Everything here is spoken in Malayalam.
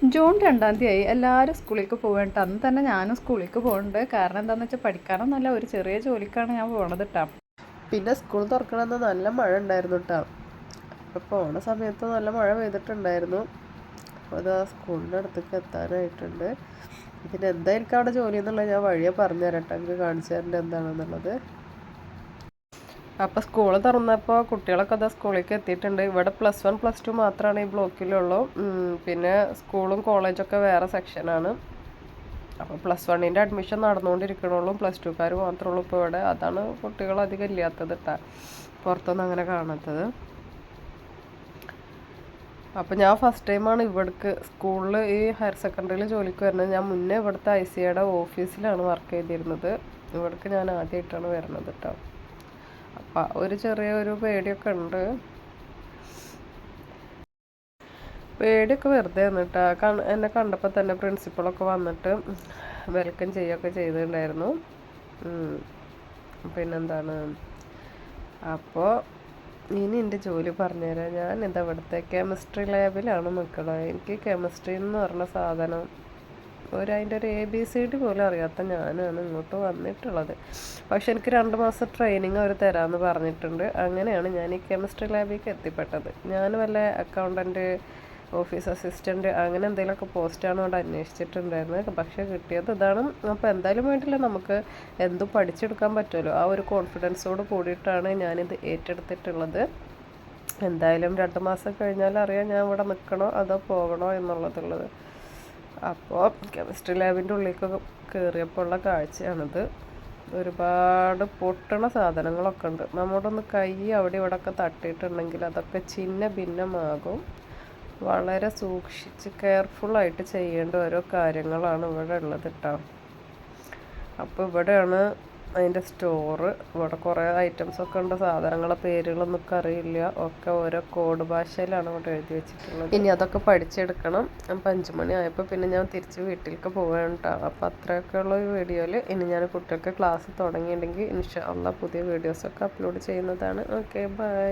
ജൂൺ 2-ാം തീയതി എല്ലാവരും സ്കൂളിലേക്ക് പോകേണ്ട അന്ന് തന്നെ ഞാനും സ്കൂളിലേക്ക് പോകുന്നുണ്ട്. കാരണം എന്താണെന്ന് വെച്ചാൽ പഠിക്കാനൊന്നുമല്ല, ഒരു ചെറിയ ജോലിക്കാണ് ഞാൻ പോകണത് കേട്ടോ. പിന്നെ സ്കൂൾ തുറക്കണമെന്ന് നല്ല മഴ ഉണ്ടായിരുന്നു കേട്ടോ. അപ്പോൾ പോണ സമയത്ത് നല്ല മഴ പെയ്തിട്ടുണ്ടായിരുന്നു. അപ്പോൾ അത് ആ സ്കൂളിൻ്റെ അടുത്തേക്ക് എത്താനായിട്ടുണ്ട്. ഇതിന് എന്തായിരിക്കും അവിടെ ജോലി എന്നുള്ളത് ഞാൻ വഴിയെ പറഞ്ഞു തരാം കേട്ടോ, എനിക്ക് കാണിച്ചു തരേണ്ട എന്താണെന്നുള്ളത്. അപ്പോൾ സ്കൂൾ തുറന്നപ്പോൾ കുട്ടികളൊക്കെ അതാ സ്കൂളിലേക്ക് എത്തിയിട്ടുണ്ട്. ഇവിടെ +1 +2 മാത്രമാണ് ഈ ബ്ലോക്കിലുള്ളൂ. പിന്നെ സ്കൂളും കോളേജൊക്കെ വേറെ സെക്ഷനാണ്. അപ്പോൾ +1ൻ്റെ അഡ്മിഷൻ നടന്നുകൊണ്ടിരിക്കണുള്ളൂ, +2കാർ മാത്രമേ ഉള്ളൂ ഇപ്പോൾ ഇവിടെ. അതാണ് കുട്ടികൾ അധികം ഇല്ലാത്തത് കേട്ടോ, പുറത്തൊന്നും അങ്ങനെ കാണാത്തത്. അപ്പോൾ ഞാൻ ഫസ്റ്റ് ടൈമാണ് ഇവിടേക്ക് സ്കൂളിൽ ഈ ഹയർ സെക്കൻഡറിയിൽ ജോലിക്ക് വരുന്നത്. ഞാൻ മുന്നേ ഇവിടുത്തെ ICAയുടെ ഓഫീസിലാണ് വർക്ക് ചെയ്തിരുന്നത്. ഇവിടേക്ക് ഞാൻ ആദ്യമായിട്ടാണ് വരുന്നത് കേട്ടോ. അപ്പം ഒരു ചെറിയൊരു പേടിയൊക്കെ ഉണ്ട്. പേടിയൊക്കെ വെറുതെ വന്നിട്ടാ. എന്നെ കണ്ടപ്പോൾ തന്നെ പ്രിൻസിപ്പളൊക്കെ വന്നിട്ട് വെൽക്കം ചെയ്യുകയൊക്കെ ചെയ്തിട്ടുണ്ടായിരുന്നു. പിന്നെന്താണ്, അപ്പോൾ ഇനി എൻ്റെ ജോലി പറഞ്ഞുതരാം. ഞാനിതാ ഇവിടുത്തെ കെമിസ്ട്രി ലാബിലാണ് നിൽക്കുന്നത്. എനിക്ക് കെമിസ്ട്രി എന്ന് പറഞ്ഞ സാധനം അതിൻ്റെ ഒരു ABCD പോലും അറിയാത്ത ഞാനാണ് ഇങ്ങോട്ട് വന്നിട്ടുള്ളത്. പക്ഷെ എനിക്ക് 2 മാസം ട്രെയിനിങ് അവർ തരാമെന്ന് പറഞ്ഞിട്ടുണ്ട്. അങ്ങനെയാണ് ഞാൻ ഈ കെമിസ്ട്രി ലാബിലേക്ക് എത്തിപ്പെട്ടത്. ഞാൻ വല്ല അക്കൗണ്ടൻറ്റ്, ഓഫീസ് അസിസ്റ്റൻറ്റ് അങ്ങനെ എന്തെങ്കിലുമൊക്കെ പോസ്റ്റാണ് അവിടെ അന്വേഷിച്ചിട്ടുണ്ടായിരുന്നത്. പക്ഷേ കിട്ടിയത് ഇതാണ്. അപ്പോൾ എന്തായാലും വേണ്ടില്ല, നമുക്ക് എന്തും പഠിച്ചെടുക്കാൻ പറ്റുമല്ലോ. ആ ഒരു കോൺഫിഡൻസോട് കൂടിയിട്ടാണ് ഞാനിത് ഏറ്റെടുത്തിട്ടുള്ളത്. എന്തായാലും 2 മാസം കഴിഞ്ഞാൽ അറിയാം ഞാൻ ഇവിടെ നിൽക്കണോ അതോ പോകണോ എന്നുള്ളതുള്ളത്. അപ്പോൾ കെമിസ്ട്രി ലാബിൻ്റെ ഉള്ളിലേക്ക് കയറിയപ്പോൾ ഉള്ള കാഴ്ചയാണിത്. ഒരുപാട് പൊട്ടണ സാധനങ്ങളൊക്കെ ഉണ്ട്. നമ്മുടെ ഒന്ന് കൈ അവിടെ ഇവിടെയൊക്കെ തട്ടിയിട്ടുണ്ടെങ്കിൽ അതൊക്കെ ചിന്ന ഭിന്നമാകും. വളരെ സൂക്ഷിച്ച് കെയർഫുള്ളായിട്ട് ചെയ്യേണ്ട ഓരോ കാര്യങ്ങളാണ് ഇവിടെ ഉള്ളത് കേട്ടോ. അപ്പോൾ ഇവിടെയാണ് അതിൻ്റെ സ്റ്റോറ്. ഇവിടെ കുറേ ഐറ്റംസൊക്കെ ഉണ്ട്. സാധനങ്ങളെ പേരുകളൊന്നും ഒക്കെ അറിയില്ല. ഒക്കെ ഓരോ കോഡ് ഭാഷയിലാണ് ഇവിടെ എഴുതി വെച്ചിട്ടുള്ളത്. ഇനി അതൊക്കെ പഠിച്ചെടുക്കണം. അപ്പം 5 മണി ആയപ്പോൾ പിന്നെ ഞാൻ തിരിച്ച് വീട്ടിലേക്ക് പോവുകയാണ് കേട്ടോ. അപ്പോൾ അത്രയൊക്കെയുള്ള ഒരു വീഡിയോയിൽ ഇനി ഞാൻ കുട്ടികൾക്ക് ക്ലാസ് തുടങ്ങിയിട്ടുണ്ടെങ്കിൽ ഇൻഷാ അള്ളാ പുതിയ വീഡിയോസൊക്കെ അപ്ലോഡ് ചെയ്യുന്നതാണ്. Okay, by.